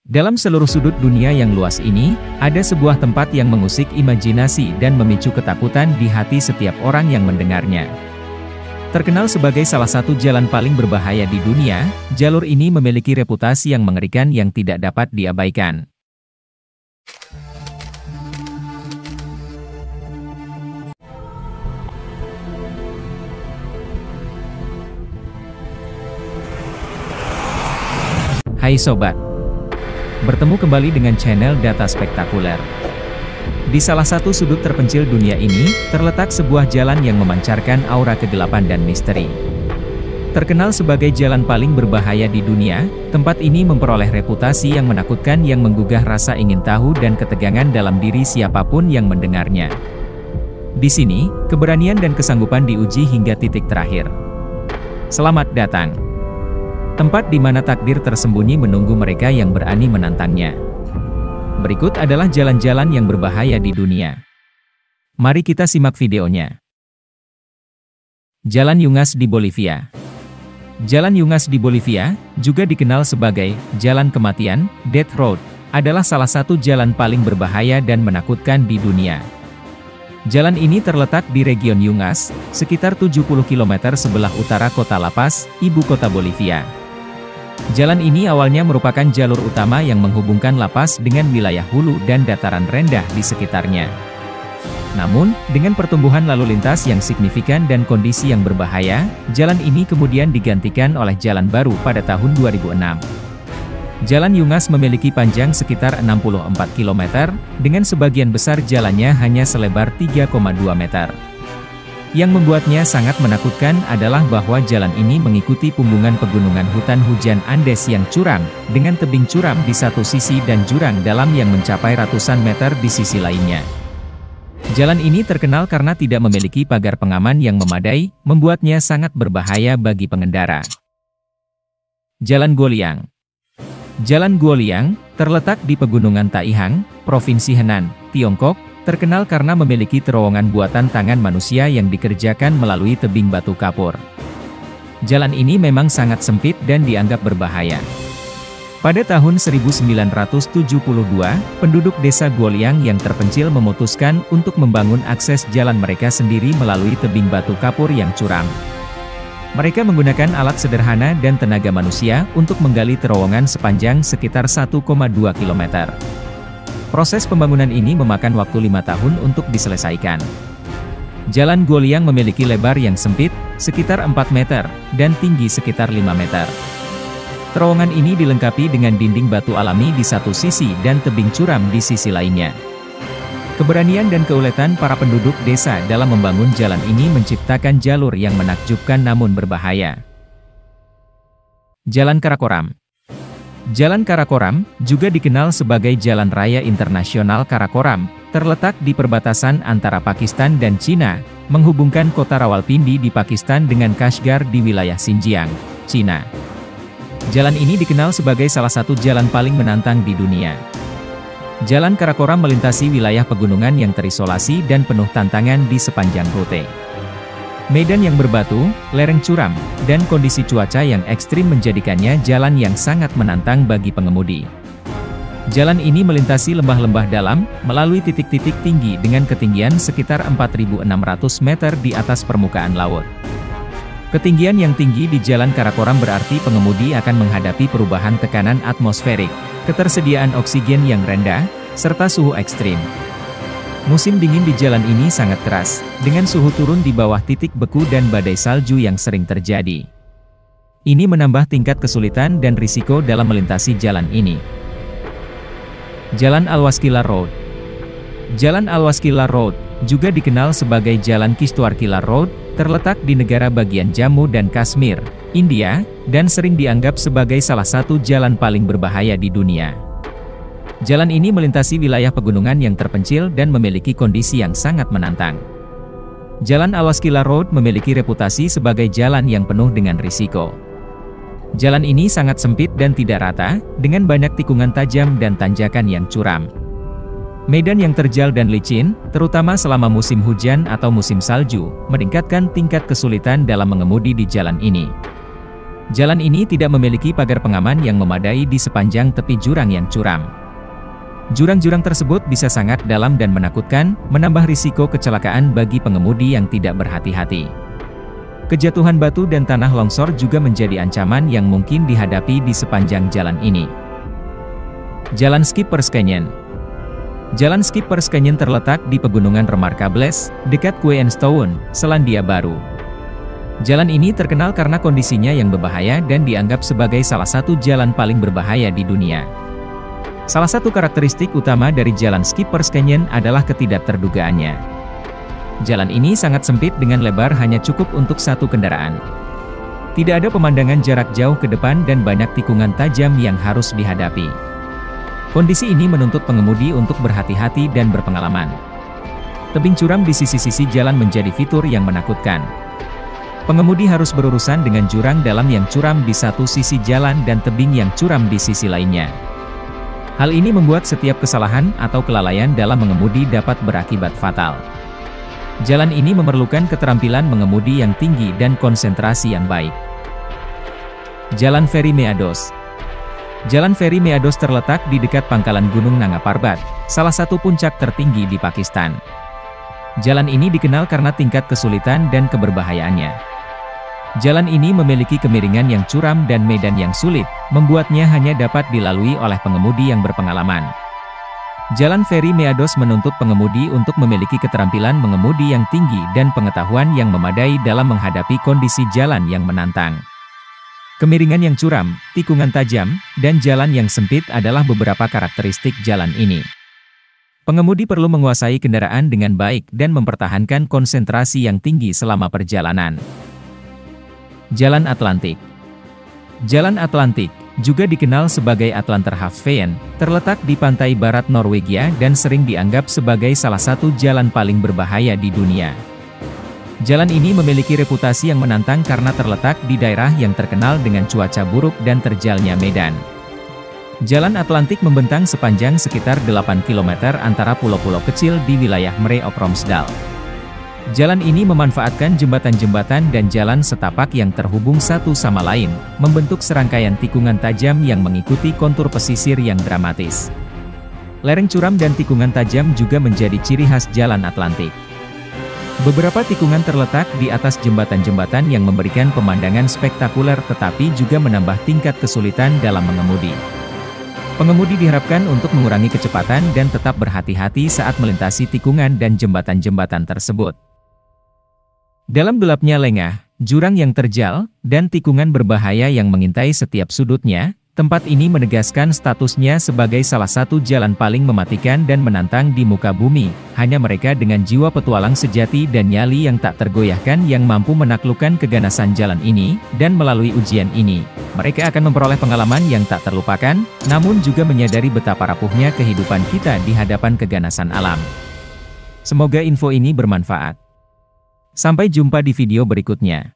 Dalam seluruh sudut dunia yang luas ini, ada sebuah tempat yang mengusik imajinasi dan memicu ketakutan di hati setiap orang yang mendengarnya. Terkenal sebagai salah satu jalan paling berbahaya di dunia, jalur ini memiliki reputasi yang mengerikan yang tidak dapat diabaikan. Hai Sobat! Bertemu kembali dengan channel Data Spektakuler. Di salah satu sudut terpencil dunia ini, terletak sebuah jalan yang memancarkan aura kegelapan dan misteri. Terkenal sebagai jalan paling berbahaya di dunia, tempat ini memperoleh reputasi yang menakutkan yang menggugah rasa ingin tahu dan ketegangan dalam diri siapapun yang mendengarnya. Di sini, keberanian dan kesanggupan diuji hingga titik terakhir. Selamat datang! Tempat di mana takdir tersembunyi menunggu mereka yang berani menantangnya. Berikut adalah jalan-jalan yang berbahaya di dunia. Mari kita simak videonya. Jalan Yungas di Bolivia. Jalan Yungas di Bolivia, juga dikenal sebagai Jalan Kematian, Death Road, adalah salah satu jalan paling berbahaya dan menakutkan di dunia. Jalan ini terletak di region Yungas, sekitar 70 km sebelah utara kota La Paz, ibu kota Bolivia. Jalan ini awalnya merupakan jalur utama yang menghubungkan La Paz dengan wilayah hulu dan dataran rendah di sekitarnya. Namun, dengan pertumbuhan lalu lintas yang signifikan dan kondisi yang berbahaya, jalan ini kemudian digantikan oleh jalan baru pada tahun 2006. Jalan Yungas memiliki panjang sekitar 64 km, dengan sebagian besar jalannya hanya selebar 3,2 meter. Yang membuatnya sangat menakutkan adalah bahwa jalan ini mengikuti punggungan pegunungan hutan hujan Andes yang curam, dengan tebing curam di satu sisi dan jurang dalam yang mencapai ratusan meter di sisi lainnya. Jalan ini terkenal karena tidak memiliki pagar pengaman yang memadai, membuatnya sangat berbahaya bagi pengendara. Jalan Guoliang. Jalan Guoliang, terletak di Pegunungan Taihang, Provinsi Henan, Tiongkok, terkenal karena memiliki terowongan buatan tangan manusia yang dikerjakan melalui tebing batu kapur. Jalan ini memang sangat sempit dan dianggap berbahaya. Pada tahun 1972, penduduk desa Guoliang yang terpencil memutuskan untuk membangun akses jalan mereka sendiri melalui tebing batu kapur yang curam. Mereka menggunakan alat sederhana dan tenaga manusia untuk menggali terowongan sepanjang sekitar 1,2 km. Proses pembangunan ini memakan waktu 5 tahun untuk diselesaikan. Jalan Guoliang memiliki lebar yang sempit, sekitar 4 meter, dan tinggi sekitar 5 meter. Terowongan ini dilengkapi dengan dinding batu alami di satu sisi dan tebing curam di sisi lainnya. Keberanian dan keuletan para penduduk desa dalam membangun jalan ini menciptakan jalur yang menakjubkan namun berbahaya. Jalan Karakoram. Jalan Karakoram, juga dikenal sebagai Jalan Raya Internasional Karakoram, terletak di perbatasan antara Pakistan dan Cina, menghubungkan kota Rawalpindi di Pakistan dengan Kashgar di wilayah Xinjiang, Cina. Jalan ini dikenal sebagai salah satu jalan paling menantang di dunia. Jalan Karakoram melintasi wilayah pegunungan yang terisolasi dan penuh tantangan di sepanjang rute. Medan yang berbatu, lereng curam, dan kondisi cuaca yang ekstrim menjadikannya jalan yang sangat menantang bagi pengemudi. Jalan ini melintasi lembah-lembah dalam, melalui titik-titik tinggi dengan ketinggian sekitar 4.600 meter di atas permukaan laut. Ketinggian yang tinggi di Jalan Karakoram berarti pengemudi akan menghadapi perubahan tekanan atmosferik, ketersediaan oksigen yang rendah, serta suhu ekstrim. Musim dingin di jalan ini sangat keras, dengan suhu turun di bawah titik beku dan badai salju yang sering terjadi. Ini menambah tingkat kesulitan dan risiko dalam melintasi jalan ini. Jalan Alwaskilla Road. Jalan Alwaskilla Road, juga dikenal sebagai Jalan Kishtwarkilla Road, terletak di negara bagian Jammu dan Kashmir, India, dan sering dianggap sebagai salah satu jalan paling berbahaya di dunia. Jalan ini melintasi wilayah pegunungan yang terpencil dan memiliki kondisi yang sangat menantang. Jalan Alwaskilla Road memiliki reputasi sebagai jalan yang penuh dengan risiko. Jalan ini sangat sempit dan tidak rata, dengan banyak tikungan tajam dan tanjakan yang curam. Medan yang terjal dan licin, terutama selama musim hujan atau musim salju, meningkatkan tingkat kesulitan dalam mengemudi di jalan ini. Jalan ini tidak memiliki pagar pengaman yang memadai di sepanjang tepi jurang yang curam. Jurang-jurang tersebut bisa sangat dalam dan menakutkan, menambah risiko kecelakaan bagi pengemudi yang tidak berhati-hati. Kejatuhan batu dan tanah longsor juga menjadi ancaman yang mungkin dihadapi di sepanjang jalan ini. Jalan Skipper's Canyon. Jalan Skipper's Canyon terletak di Pegunungan Remarkables, dekat Queenstown, Selandia Baru. Jalan ini terkenal karena kondisinya yang berbahaya dan dianggap sebagai salah satu jalan paling berbahaya di dunia. Salah satu karakteristik utama dari Jalan Skipper's Canyon adalah ketidakterdugaannya. Jalan ini sangat sempit dengan lebar hanya cukup untuk satu kendaraan. Tidak ada pemandangan jarak jauh ke depan dan banyak tikungan tajam yang harus dihadapi. Kondisi ini menuntut pengemudi untuk berhati-hati dan berpengalaman. Tebing curam di sisi-sisi jalan menjadi fitur yang menakutkan. Pengemudi harus berurusan dengan jurang dalam yang curam di satu sisi jalan dan tebing yang curam di sisi lainnya. Hal ini membuat setiap kesalahan atau kelalaian dalam mengemudi dapat berakibat fatal. Jalan ini memerlukan keterampilan mengemudi yang tinggi dan konsentrasi yang baik. Jalan Feri Meadows. Jalan Feri Meadows terletak di dekat pangkalan Gunung Nanga Parbat, salah satu puncak tertinggi di Pakistan. Jalan ini dikenal karena tingkat kesulitan dan keberbahayaannya. Jalan ini memiliki kemiringan yang curam dan medan yang sulit, membuatnya hanya dapat dilalui oleh pengemudi yang berpengalaman. Jalan Feri Meadows menuntut pengemudi untuk memiliki keterampilan mengemudi yang tinggi dan pengetahuan yang memadai dalam menghadapi kondisi jalan yang menantang. Kemiringan yang curam, tikungan tajam, dan jalan yang sempit adalah beberapa karakteristik jalan ini. Pengemudi perlu menguasai kendaraan dengan baik dan mempertahankan konsentrasi yang tinggi selama perjalanan. Jalan Atlantik. Jalan Atlantik, juga dikenal sebagai Atlanterhavsveien, terletak di pantai barat Norwegia dan sering dianggap sebagai salah satu jalan paling berbahaya di dunia. Jalan ini memiliki reputasi yang menantang karena terletak di daerah yang terkenal dengan cuaca buruk dan terjalnya medan. Jalan Atlantik membentang sepanjang sekitar 8 km antara pulau-pulau kecil di wilayah Mare of Romsdal. Jalan ini memanfaatkan jembatan-jembatan dan jalan setapak yang terhubung satu sama lain, membentuk serangkaian tikungan tajam yang mengikuti kontur pesisir yang dramatis. Lereng curam dan tikungan tajam juga menjadi ciri khas Jalan Atlantik. Beberapa tikungan terletak di atas jembatan-jembatan yang memberikan pemandangan spektakuler tetapi juga menambah tingkat kesulitan dalam mengemudi. Pengemudi diharapkan untuk mengurangi kecepatan dan tetap berhati-hati saat melintasi tikungan dan jembatan-jembatan tersebut. Dalam gelapnya lengah, jurang yang terjal, dan tikungan berbahaya yang mengintai setiap sudutnya, tempat ini menegaskan statusnya sebagai salah satu jalan paling mematikan dan menantang di muka bumi. Hanya mereka dengan jiwa petualang sejati dan nyali yang tak tergoyahkan yang mampu menaklukkan keganasan jalan ini, dan melalui ujian ini, mereka akan memperoleh pengalaman yang tak terlupakan, namun juga menyadari betapa rapuhnya kehidupan kita di hadapan keganasan alam. Semoga info ini bermanfaat. Sampai jumpa di video berikutnya.